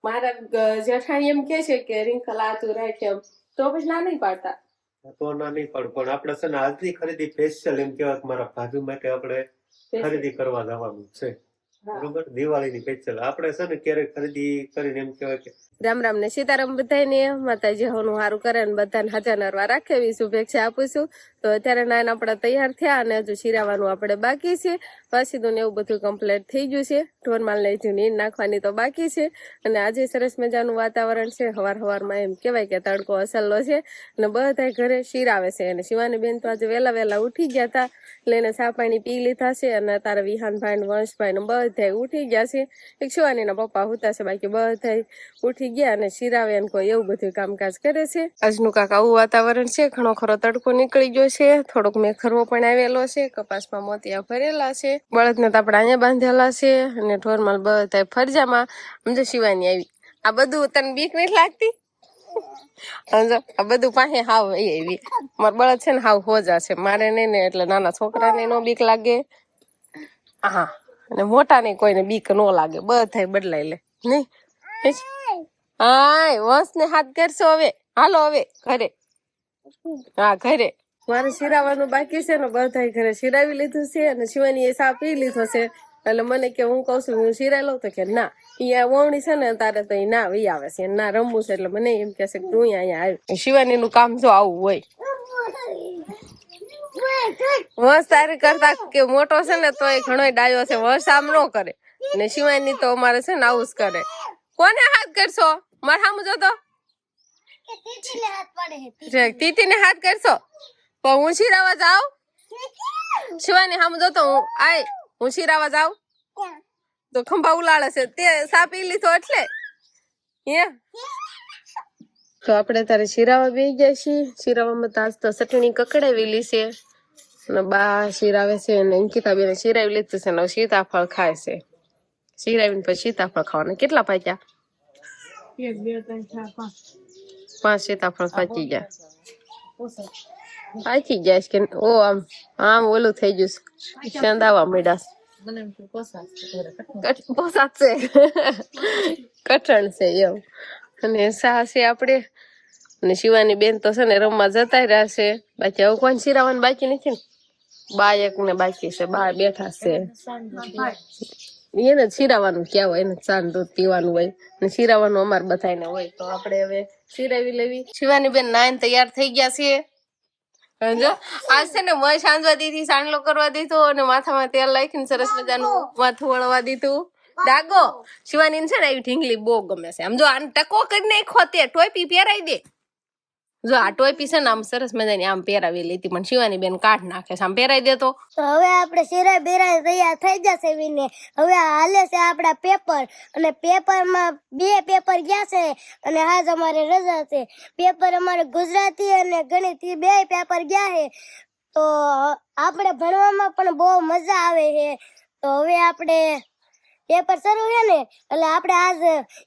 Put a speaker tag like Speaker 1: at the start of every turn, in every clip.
Speaker 1: મારા જેઠાણી એમ કે છે કે રિંકલ આ તું રાખ એમ, તો પછી ના નહીં પાડતા.
Speaker 2: તો ના નહીં પડે, પણ આપણે છે ને આજની ખરીદી સ્પેશિયલ એમ કહેવાય કે મારા ભાભી માટે આપણે ખરીદી કરવા જવાનું છે, બરોબર? દિવાળીની સ્પેશિયલ આપણે છે ને ક્યારેક ખરીદી કરીને એમ કહેવાય કે
Speaker 1: રામ રામ ને સીતારામ બધાને, માતાજી હોનું સારું કરે ને બધાને હાજર નરવા રાખે એવી શુભેચ્છા આપું છું. તો અત્યારે નાના આપણા તૈયાર થયા અને હજુ શીરાવાનું આપણે બાકી છે. પછી તો એવું બધું કમ્પ્લીટ થઈ ગયું છે. ઢોરમાં લઈ જઈને નીંદ નાખવાની તો બાકી છે. અને આજે સરસ મજાનું વાતાવરણ છે. હવારમાં એમ કહેવાય કે તડકો અસલ્લો છે અને બધા ઘરે શીરાવે છે. અને શિવાની બેન તો આજે વહેલા ઉઠી ગયા હતા, એટલે ચા પાણી પી લીધા છે. અને તારા વિહાનભાઈ વંશભાઈ ને બધા ઉઠી ગયા છે. એક શિવાનીના પપ્પા હોતા છે, બાકી બધા ઉઠી ગયા અને શિરાવે અને કોઈ એવું બધું કામકાજ કરે છે. આજનું કાંક આવું વાતાવરણ છે. ઘણો ખરો તડકો નીકળી ગયો છે, થોડોક મેઘરવો પણ આવેલો છે. કપાસમાં મોતિયા ભરેલા છે. બળદને તો આપણે અહીંયા બાંધેલા છે અને ઢોરમાં બધા ફરજામાં સમજો શિવાની આવી. આ બધું તને બીક નથી લાગતી? સમજો આ બધું પાસે હાવ એવી મારા બળદ છે ને હાવ હોજા છે. મારે નહીં ને એટલે નાના છોકરાને નો બીક લાગે, હા, અને મોટા ને કોઈને બીક ન લાગે. બધા બદલાઈ લે નહીં. હા, વંશ ને હાથ કરશો હવે. હાલો હવે ઘરે. હા ઘરે મારે શિરાવાનું બાકી છે ને બધા ઘરે શિરાવી લીધું છે. અને શિવાની એ સા પી લીધો છે. એટલે મને કે હું કઉ છું હું શિરાઈ લઉં, તો કે ના અહીંયા વવણી છે ને તારે તો ના વી આવે છે, ના રમવું છે. એટલે મને એમ કે છે કે તું અહીંયા આવી. શિવાની નું કામ જો આવું હોય. વંશ તારી કરતા કે મોટો છે ને તો એ ઘણો ડાયો છે. વંશ આમ ન કરે ને શિવાની તો અમારે છે ને આવું જ કરે. કોને હાથ કરશો? મારે સામું જોતો તીતીને હાથ કરશો તો હું શિરાવા જાઉં. શિવાની સામું જોતો હું શિરાવા જાઉં તો ખંભા ઉલાળે છે. તે સાપી લીધો એટલે તો આપણે તારે શિરાવા બેસી ગયા છીએ. શિરાવામાં તાજ તો ચટણી કકડાવેલી છે અને બા શિરાવે છે અને અંકિતાબેને શિરાવી લીધું છે ને સીતાફળ ખાય છે. શિરાવીને પછી સીતાફળ ખાવાના. કેટલા પાક્યા? 1 2 3 4 5 5 સીતાફળ પાકી ગયા. પાકી ગયા છે કે ઓ આમ ઓલું થઈ ગયું છે, ચંદાવા મળ્યા છે. પોસાદ છે, કઠણ છે એવું. અને સા છે આપણે. અને શિવાની બેન તો છે ને રમવા જતા રહ્યા છે. બાકી હવે કોઈ શિરાવાનું બાકી નથી ને. બા એક ને બાકી છે, બા બેઠા છે. એને શિરાવાનું ક્યાં હોય, એને ચાંદ દૂધ પીવાનું હોય ને શિરાવાનું અમારે બધાને હોય. તો આપણે હવે શિરાવી લેવી. શિવાની બેન નાઈન તૈયાર થઈ ગયા છીએ. જો આજ છે ને મય સાંજવા દીધી, સાંડલો કરવા દીધો અને માથામાં તેલ નાખીને સરસ મજાનું માથું વળવા દીધું. ડાગો શિવાની છે ને એવી ઢીંગલી બહુ ગમે છે. આમ જો આને ટકો કરી નાખો તે ટોપી પહેરાવી દે. જો આ ટોપી છે ને આમ સરસ મજાની આમ પહેરાવી લીધી, પણ શિવાની બેન કાઢ નાખે છે. આમ પહેરાવી દે તો
Speaker 3: હવે આપણે શિરાઈ બેરાઈ તૈયાર થઈ જશે વિને. હવે હાલે છે આપડા પેપર અને પેપરમાં 2 પેપર ગયા છે અને આજ અમારે રજા છે. પેપર અમારે ગુજરાતી અને ગણિત 2 પેપર ગયા છે. તો આપણે ભણવામાં પણ બહુ મજા આવે છે. તો હવે આપણે પેપર શરૂ છે ને એટલે આપણે આજ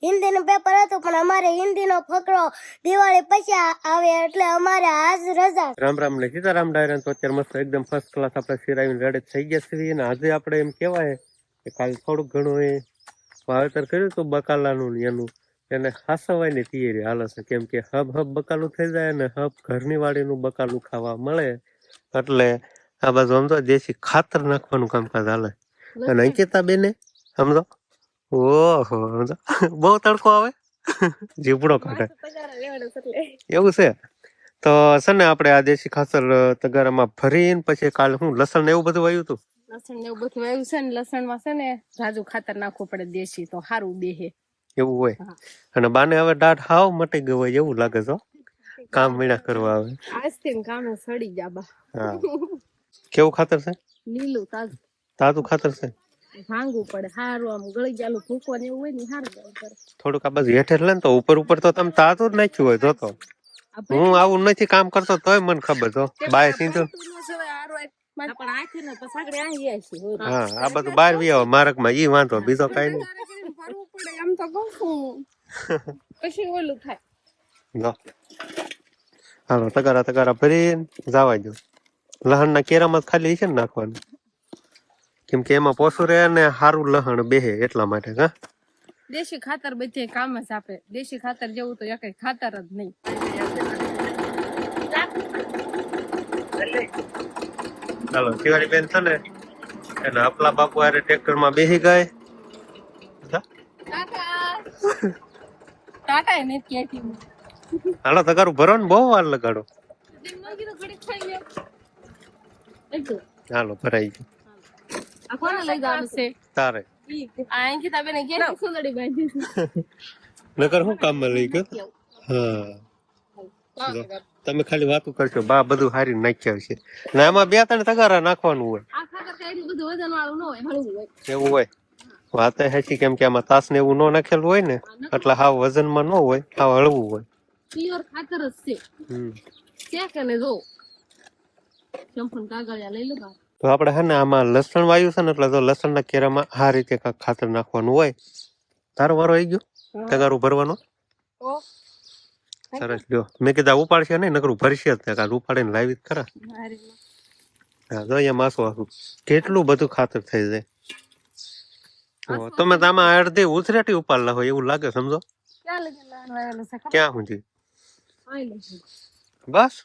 Speaker 3: હિન્દીનું પેપર હતું, પણ અમારે હિન્દીનો ફકરો દિવાળી પછી આવે એટલે અમારે આજ રજા.
Speaker 2: રામ રામ ને સીતારામ ડાયરા. તો અત્યારે મસ્ત એકદમ ફર્સ્ટ ક્લાસ આપણે શિરાવીને રેડી થઈ ગયા છીએ. અને આજે આપણે એમ કહેવાય કે કાલે થોડુંક ઘણું એ વાવેતર કર્યું હતું બકાલાનું ને એનું, એને હાસવવાની તૈયારી હાલે છે. કેમ કે હબ બકાલું થઈ જાય ને હબ ઘરની વાડીનું બકાલું ખાવા મળે, એટલે આ બાજુ સમજો દેશી ખાતર નાખવાનું કામકાજ હાલે. અને અંકિતા બેને સમજો ઓહો સમજો બહુ તડકો આવે જીપડો કાઢે એવું છે. તો છે ને આપણે આ દેશી ખાતર તગારામાં ભરીને પછી કાલે હું લસણ ને એવું બધું વાવ્યું હતું.
Speaker 1: લસણ ને એવું બધું વાવ્યું છે ને લસણમાં છે ને જાજુ ખાતર નાખવું પડે દેશી, તો સારું બેહે
Speaker 2: એવું હોય. અને બાને હવે દાઢ હાવ મટી ગયો હોય એવું લાગે છે. કામ મીણા કરવા આવે
Speaker 1: આજથી કામે સડી ગયા બા.
Speaker 2: હા કેવું ખાતર છે?
Speaker 1: લીલું
Speaker 2: તાજું ખાતર છે.
Speaker 1: ભાંગવું પડે સારું, આમ ગળી જાલું ભૂકો ને એવું હોય ને સારું.
Speaker 2: થોડુંક આ બાજુ હેઠે લે ને તો ઉપર તો તમે તાજું જ નાખ્યું હોય. જોતો હું આવું નથી કામ કરતો તોય મને ખબર તો બાય સીધું. હા આ બધું બહાર વી આવે માર્ગમાં ઈ વાંધો, બીજો કઈ નહીં.
Speaker 1: એમ તો કહું છું પછી ઓલું થાય.
Speaker 2: હાલો તગારા ભરીને જવા દો. લહણ ના કેરામાં ખાલી છે ને નાખવાનું, કેમ કે એમાં પોસું રહે ને સારું લહણ બેહે એટલા માટે. હા
Speaker 1: દેશી ખાતર બધે કામ જ આપે. દેશી ખાતર જેવું તો એક ખાતર જ નહીં.
Speaker 2: ચાલો શિવાળી બેન છે ને એના આપલા બાપુ હારે ટ્રેક્ટર માં બેસી ગઈ.
Speaker 1: ટાટા એને કહેતી હું.
Speaker 2: હાલો તગારું ભરો ને, બહુ વાર લગાડો. હાલો ભરાઈ ગયું.
Speaker 1: આ કોને લઈ જવાનું છે?
Speaker 2: તારે
Speaker 1: આ અંકિતા બેને ઘેર સુંદરી બાંધી છે.
Speaker 2: નકર હું કામમાં લઈ ગયો. હા તમે ખાલી વાતું કરશો, બા બધું હારી નાખ્યા છે ને આમાં 2-3 તગારા નાખવાનું હોય.
Speaker 1: આ ખાતર કઈ એટલું બધું વજન વાળું ન હોય, હળવું હોય.
Speaker 2: એવું હોય વાત હેચી, કેમ કે આમાં તાસ ને એવું ન નાખેલું હોય ને એટલે હાવ વજનમાં ન હોય, હાવ હળવું હોય.
Speaker 1: પ્યોર ખાતર જ છે. ચેક અને જો ચંપન કાગળિયા લઈ લો બા.
Speaker 2: તો આપણે હે ને આમાં લસણ વાયું છે ને એટલે જો લસણના કેરામાં આ રીતે કાંઈક ખાતર નાખવાનું હોય. તારો વારો આવી ગયો તગારું ભરવાનો. સરસ લ્યો. મેં કીધું ઉપાડશે નહીં, નકરું ભરશે જ કાલ ઉપાડીને લાવી જ ખરા. હા જો અહીંયા માસું આખું કેટલું બધું ખાતર થઈ જાય. તમે તો આમાં અડધી ઉછરેટી ઉપાડલા હોય એવું લાગે, સમજો. ક્યાં સુધી? બસ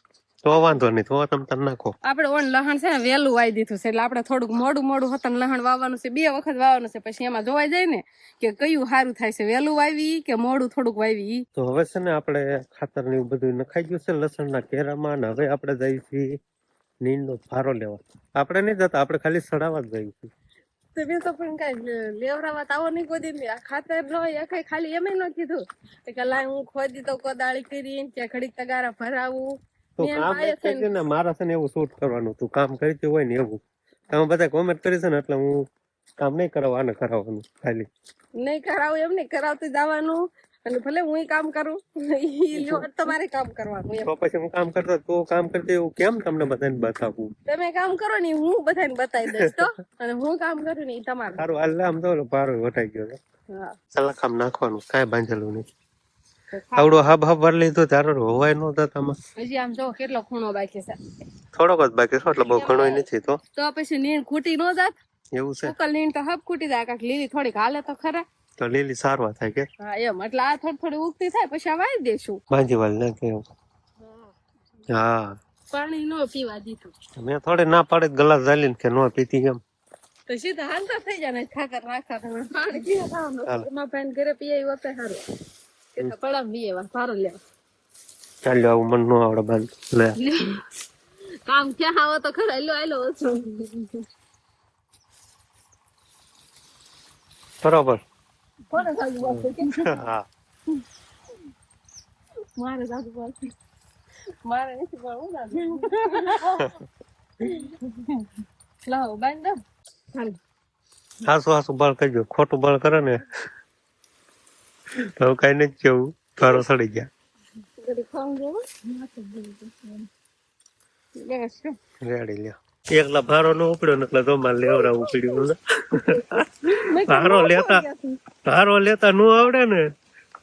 Speaker 2: તો વાંધો નહીં, તો તમે તને નાખો.
Speaker 1: આપણે ઓન લહણ છે ને વેલું વાવી દીધું છે એટલે આપણે થોડુંક મોડું હતું લહણ વાવવાનું છે. 2 વખત વાવવાનું છે, પછી એમાં જોવાઈ જાય ને કે કયું સારું થાય છે, વેલું વાવી કે મોડું થોડુંક વાવી.
Speaker 2: તો હવે છે ને આપણે ખાતર ને એવું બધું નખાઈ ગયું છે લસણના કેરામાં, ને હવે આપણે જઈએ છીએ નીંદનો ભારો લેવા. આપણે નહીં જતા, આપણે ખાલી સડાવવા જ જઈએ છીએ.
Speaker 1: તમે તો પણ કઈ લેવરાવા આવો નહીં ખોદી. આ ખાતર નો કઈ ખાલી એમ ન કીધું કે લાય હું ખોદી તો કોદાળી કરીને કે ઘડીક તગારા ભરાવું.
Speaker 2: તો કામ કરજે ને, મારા છે ને એવું શૂટ કરવાનું, તું કામ કરતી હોય ને એવું. તમે બધા કોમેન્ટ કરી છે ને એટલે હું કામ નહીં કરાવું, આને કરાવવાનું ખાલી
Speaker 1: નહીં કરાવું, એમ નહીં કરાવતું જવાનું. અને ભલે હું કામ કરું, તમારે કામ કરવાનું.
Speaker 2: તો પછી હું કામ કરતો, તું કામ કરતી, એવું કેમ તમને બધાને બતાવું?
Speaker 1: તમે કામ કરો ને હું બધાને બતાવી દઈશ તો, અને હું કામ કરું ને તમારું.
Speaker 2: સારું હાલ આમ તો ભારો વટાઈ ગયો છે. સલાહ કામ નાખવાનું, કાંઈ બાંધેલું નહીં. આવડો હબ ભરી લીધો તારો હોવાય નો થતામાં.
Speaker 1: હજી આમ જો કેટલો ખૂણો બાકી છે.
Speaker 2: થોડોક જ બાકી છે એટલે બહુ ઘણો નથી. તો
Speaker 1: પછી નીણ ખૂટી નો જાત.
Speaker 2: એવું છે?
Speaker 1: ઉકલ નીણ તો હબ ખૂટી જાય, કાંઈક લીલી થોડીક હાલે તો ખરા.
Speaker 2: તો લીલી સારવા થાય કે?
Speaker 1: હા એમ, એટલે આ થોડી ઉગતી થાય પછી આ વાવી દેશું.
Speaker 2: બાંધી વાળ નાખે. હા
Speaker 1: પાણી નો પીવા દીધું.
Speaker 2: મેં થોડી ના પાડે ગ્લાસ ઝાલીને કે નો પીતી એમ.
Speaker 1: તો સીધા હાલતા થઈ જાય ને ખાતર નાખતા તમે પાણી પીવા ખાવાનું. એમાં પાણી ઘરે પીએ એવું આપે સારું. એટલે પડામ પીએ ભારો લેવા.
Speaker 2: ચાલ્યો આવું મન નો આવડે બાંધ લે.
Speaker 1: કામ ક્યાં આવો તો ખરા લો આલો ઓછું.
Speaker 2: બરોબર.
Speaker 1: કોને સાજુ બોલશે?
Speaker 2: હા
Speaker 1: મારે સાજુ બોલશે. મારે નથી બોલવું દાદુ. લાવો બાંધ દો.
Speaker 2: હાસુ બળ કરજો, ખોટું બળ કરે ને તો કઈ નથી કેવું, ભારો સડી ગયા. રેડી લ્યો. એકલા ભારો નો ઉપડ્યો ને એટલે તમારે લેવડાવવું પડ્યું. ભારો લેતા નો આવડે ને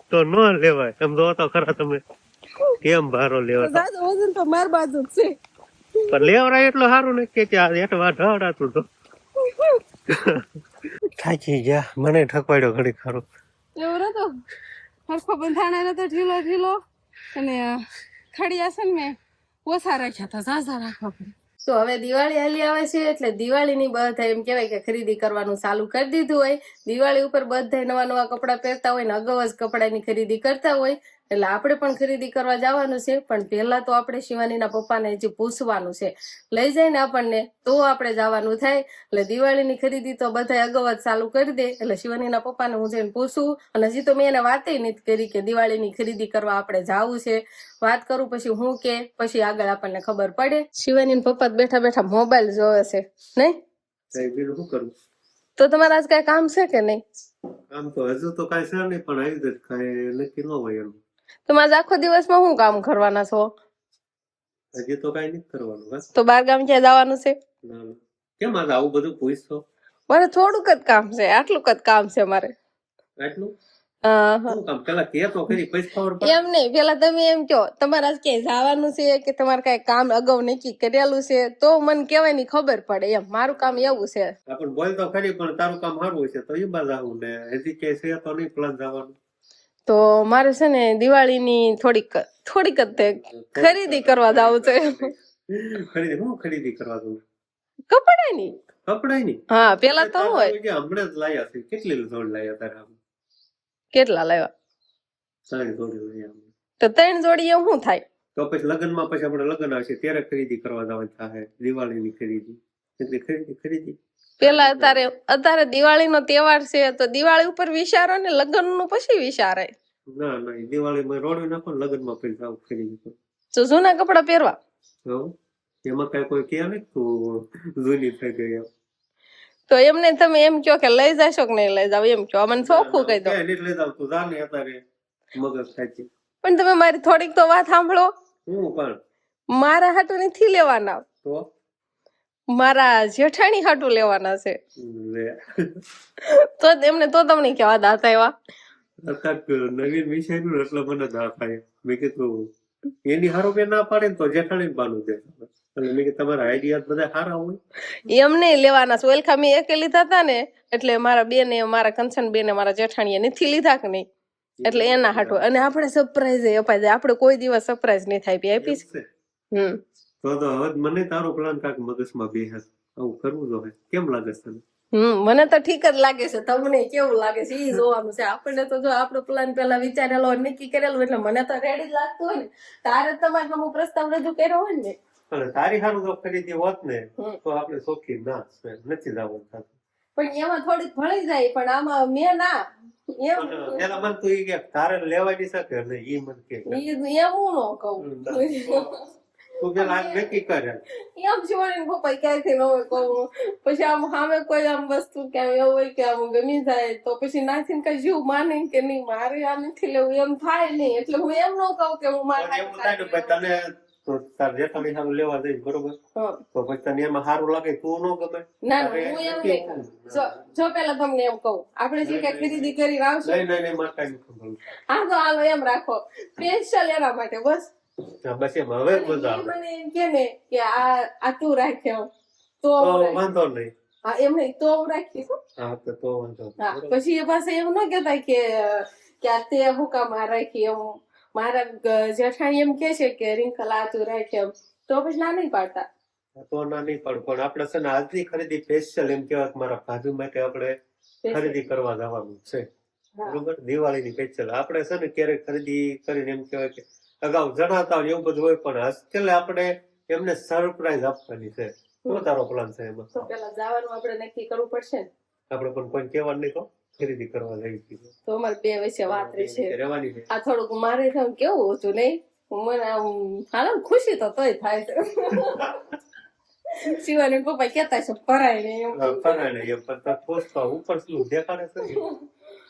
Speaker 2: તો નો લેવાય. એમ જો તો ખરા તમે કેમ ભારો લેવા.
Speaker 1: વજન તો માર બાજુ છે
Speaker 2: પણ લેવડાય એટલું સારું ને કે હેઠવા ઢળાતું તો થાકી ગયા. મને ઠકવાડ્યો ઘડી ખરો.
Speaker 1: એવું હતો હરખો બંધાણા તો ઢીલો અને ખડિયા છે ને મેં ઓછા રાખ્યા હતા, ઝાઝા રાખવા પડે. તો હવે દિવાળી હાલી આવે છે એટલે દિવાળીની બધા એમ કહેવાય કે ખરીદી કરવાનું ચાલુ કરી દીધું હોય. દિવાળી ઉપર બધા નવા કપડા પહેરતા હોય ને અગાઉ જ કપડાની ખરીદી કરતા હોય. એટલે આપણે પણ ખરીદી કરવા જવાનું છે, પણ પહેલા તો આપણે શિવાનીના પપ્પાને હજી પૂછવાનું છે. લઈ જાય ને આપણને તો આપણે જવાનું થાય. એટલે દિવાળીની ખરીદી તો બધા અગાઉ જ ચાલુ કરી દે. એટલે શિવાનીના પપ્પાને હું જઈને પૂછું. અને હજી તો મેં એને વાતે નથી કરી કે દિવાળીની ખરીદી કરવા આપણે જવું છે. વાત કરું પછી હું કે પછી આગળ આપણને ખબર પડે. શિવાની પપ્પા બેઠા બેઠા મોબાઈલ જોવે છે નહીં?
Speaker 2: શું કરું?
Speaker 1: તો તમારે આજ કઈ કામ છે કે નહીં?
Speaker 2: કામ તો હજુ તો કઈ છે નહીં, પણ આવી જ કઈ નક્કી ન હોય એનું.
Speaker 1: તમે આજ આખો દિવસમાં શું કામ કરવાના છો?
Speaker 2: હજી તો કઈ નથી કરવાનું. બસ
Speaker 1: તો બાર ગામ ક્યાં જવાનું છે?
Speaker 2: કેમ આજે આવું બધું પૂછશો?
Speaker 1: મારે થોડુંક જ કામ છે, આટલું જ કામ છે મારે.
Speaker 2: આટલું? શું કામ પેલા કે તો ખરી પછી ખબર પડે.
Speaker 1: એમ નહીં, પેલા તમે એમ કહો તમારે આજ ક્યાંય જવાનું છે કે તમારે કઈ કામ અગાઉ નક્કી કરેલું છે તો મને કહેવાની ખબર પડે. એમ મારું કામ એવું છે.
Speaker 2: આપણને બોલ તો ખરી પણ તારું કામ સારું છે તો એ બાજુ આવું ને હજી કે છે તો નહીં પ્લાન જવાનું.
Speaker 1: તો મારે છે ને દિવાળીની થોડીક જ તે ખરીદી કરવા જાવું છે.
Speaker 2: શું ખરીદી કરવા દઉં?
Speaker 1: કપડાની.
Speaker 2: કપડાય ની?
Speaker 1: હા, પેલા તો હોય.
Speaker 2: હમણાં જ લાયા છે. કેટલી જોડ લાયા તારા?
Speaker 1: કેટલા લાવ્યા?
Speaker 2: 3 જોડી લાયા.
Speaker 1: તો 3 જોડી એવું શું થાય?
Speaker 2: તો પછી લગ્નમાં પછી આપણે લગ્ન આવશે ત્યારે ખરીદી કરવા જવાનું થાય. દિવાળીની ખરીદી એટલે ખરીદી
Speaker 1: પેલા અત્યારે દિવાળીનો તહેવાર છે તો દિવાળી ઉપર વિચારો ને લગ્ન નું પછી વિચારાય.
Speaker 2: ના દિવાળીમાં રોડવે નાખો ને લગ્નમાં પછી જાવ ખરીદી કરો.
Speaker 1: તો જૂના કપડા પહેરવા.
Speaker 2: એમાં કઈ કોઈ કે નહીં તું જૂની થઈ ગઈ એમ.
Speaker 1: તો એમને તમે એમ કહો કે લઈ જશો કે નહીં લઈ જાવ એમ કહો, મને ચોખ્ખું કહી દો.
Speaker 2: નહીં લઈ જાવ તું જા ને અત્યારે મગજ ખાય.
Speaker 1: પણ તમે મારી થોડીક તો વાત સાંભળો.
Speaker 2: હું પણ
Speaker 1: મારા હાટુ નથી લેવાના,
Speaker 2: તો
Speaker 1: મારા જેઠાણી હાટુ લેવાના છે.
Speaker 2: લે
Speaker 1: તો એમને તો તમને કેવા દાંત આવ્યા?
Speaker 2: અત્યારે નવીન વિષયનું એટલે મને ના થાય. મેં કીધું એની હારો કે ના પાડે ને તો જેઠાણી બાનું દે. એટલે મેં કીધું તમારા આઈડિયા બધા સારા હોય.
Speaker 1: એમ નહીં લેવાના છે. ઓલખા મેં એકે લીધા હતા ને એટલે મારા બેને, મારા કંચન બેને, મારા જેઠાણીએ નથી લીધા કે નહીં એટલે એના હાટુ. અને આપણે સરપ્રાઈઝ અપાઈ જાય. આપણે કોઈ દિવસ સરપ્રાઈઝ નહીં થાય આપીશ.
Speaker 2: તો હવે મને તારો પ્લાન કાક મગજમાં બેસે. આવું કરવું જોઈએ. કેમ લાગે છે તને?
Speaker 1: મને તો ઠીક જ લાગે છે. તમને કેવું લાગે છે એ જોવાનું છે. આપણને તો જો આપણો પ્લાન પેલા વિચારેલો નક્કી કરેલું એટલે મને તો રેડી જ લાગતું હોય ને. તારે તમારે હું પ્રસ્તાવ રજૂ કર્યો હોય ને.
Speaker 2: અને તારી સારું જો ખરીદી હોત ને તો આપણે શોખીન ના નથી જવાનું થતું.
Speaker 1: પણ એમાં થોડીક ભળી જાય પણ આમાં મેં ના
Speaker 2: પેલા મને તો ઈ કે તારે લેવાની શકે ને ઈ મને કે
Speaker 1: એમ હું ન કહું.
Speaker 2: તું પેલા આજ નક્કી કરે
Speaker 1: એમ જીવન પપ્પા ક્યાંથી ન હોય કહું. પછી આમ સામે કોઈ આમ વસ્તુ ક્યાં એવું હોય કે આમ ગમી જાય તો પછી નાખીને કઈ જીવ માને કે નહીં મારે આ નથી લેવું એમ થાય નહીં. એટલે હું એમ ન કહું કે હું મારે
Speaker 2: તને તાર જેઠાણી સારું લેવા જઈશ બરોબર તો પછી તને એમાં સારું લાગે તું ન ગમે.
Speaker 1: ના હું એમ નહીં. જો પેલા તમને એમ કહું આપણે જે કઈ ખરીદી કરી આવશું
Speaker 2: નહીં મારે કઈ ખબર.
Speaker 1: હા તો હાલો એમ રાખો સ્પેશિયલ એના માટે બસ.
Speaker 2: બસ એમ હવે મજા આવે.
Speaker 1: મને એમ કે ને કે આ તું રાખ્યો તો
Speaker 2: વાંધો નહીં.
Speaker 1: હા એમ નહીં તો હું રાખીશ.
Speaker 2: હા તો વાંધો.
Speaker 1: હા પછી એ પાસે એવું ન કેતા કે આ તે હું કામ આ રાખી એમ. મારા જેઠાણી એમ કે છે કે રિંકલ આ તું રાખે એમ તો પછી ના નહીં પાડતા.
Speaker 2: તો ના નહીં પાડું પણ આપણે છે ને આજની ખરીદી સ્પેશિયલ એમ કેવાય મારા ભાજુ માટે આપણે ખરીદી કરવા જવાનું છે બરોબર. દિવાળીની સ્પેશિયલ આપણે છે ને ક્યારેક ખરીદી કરીને એમ કેવાય કે અગાઉ જણાતા હોય એવું બધું હોય પણ છેલ્લે આપણે એમને સરપ્રાઈઝ આપવાની છે. શું તારો પ્લાન છે એમાં?
Speaker 1: તો પેલા જવાનું આપણે નક્કી કરવું પડશે ને.
Speaker 2: આપણે પણ કોઈ કહેવાનું નહીં તો ખરીદી કરવા જઈ
Speaker 1: તો અમારે બે વચ્ચે વાત રહેશે.
Speaker 2: રહેવાની છે.
Speaker 1: આ થોડુંક મારે કેવું હતું નહીં મને આમ હાલો ખુશી તો તોય થાય છે. શિવાની પપ્પા કેતા છે ફરાય ને એમ.
Speaker 2: ફરાય ને એમ પણ પોસ્ટ ઉપર શું દેખાડે છે.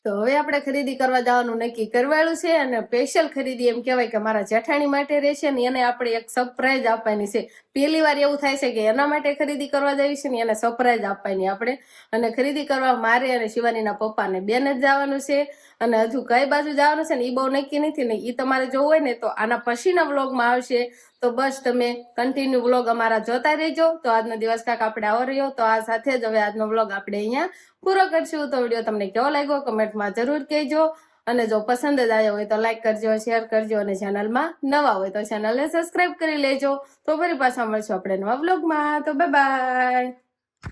Speaker 1: તો હવે આપણે ખરીદી કરવા જવાનું નક્કી કરવાયું છે અને સ્પેશિયલ ખરીદી એમ કહેવાય કે મારા જેઠાણી માટે રહેશે ને એને આપણે એક સરપ્રાઈઝ આપવાની છે. પહેલી વાર એવું થાય છે કે એના માટે ખરીદી કરવા જવી છે ને એને સરપ્રાઈઝ આપવાની આપણે. અને ખરીદી કરવા મારે અને શિવાનીના પપ્પાને બેન જ જવાનું છે. અને હજુ કઈ બાજુ જવાનું છે ને એ બહુ નક્કી નથી ને એ તમારે જોવું હોય ને તો આના પછીના વ્લોગમાં આવશે. તો બસ તમે કન્ટિન્યુ વ્લોગ અમારા જોતા રહેજો. તો આજનો દિવસ કાંક આપણે આવો રહ્યો. તો આ સાથે જ હવે આજનો વ્લોગ આપણે અહીંયા પૂરો કરશું. તો વિડીયો તમને કેવો લાગ્યો કમેન્ટમાં જરૂર કહેજો. અને જો પસંદ જ આવ્યો હોય તો લાઈક કરજો, શેર કરજો અને ચેનલમાં નવા હોય તો ચેનલને સબસ્ક્રાઈબ કરી લેજો. તો ફરી પાછા મળશું આપણે નવા વ્લોગમાં. તો બાય બાય.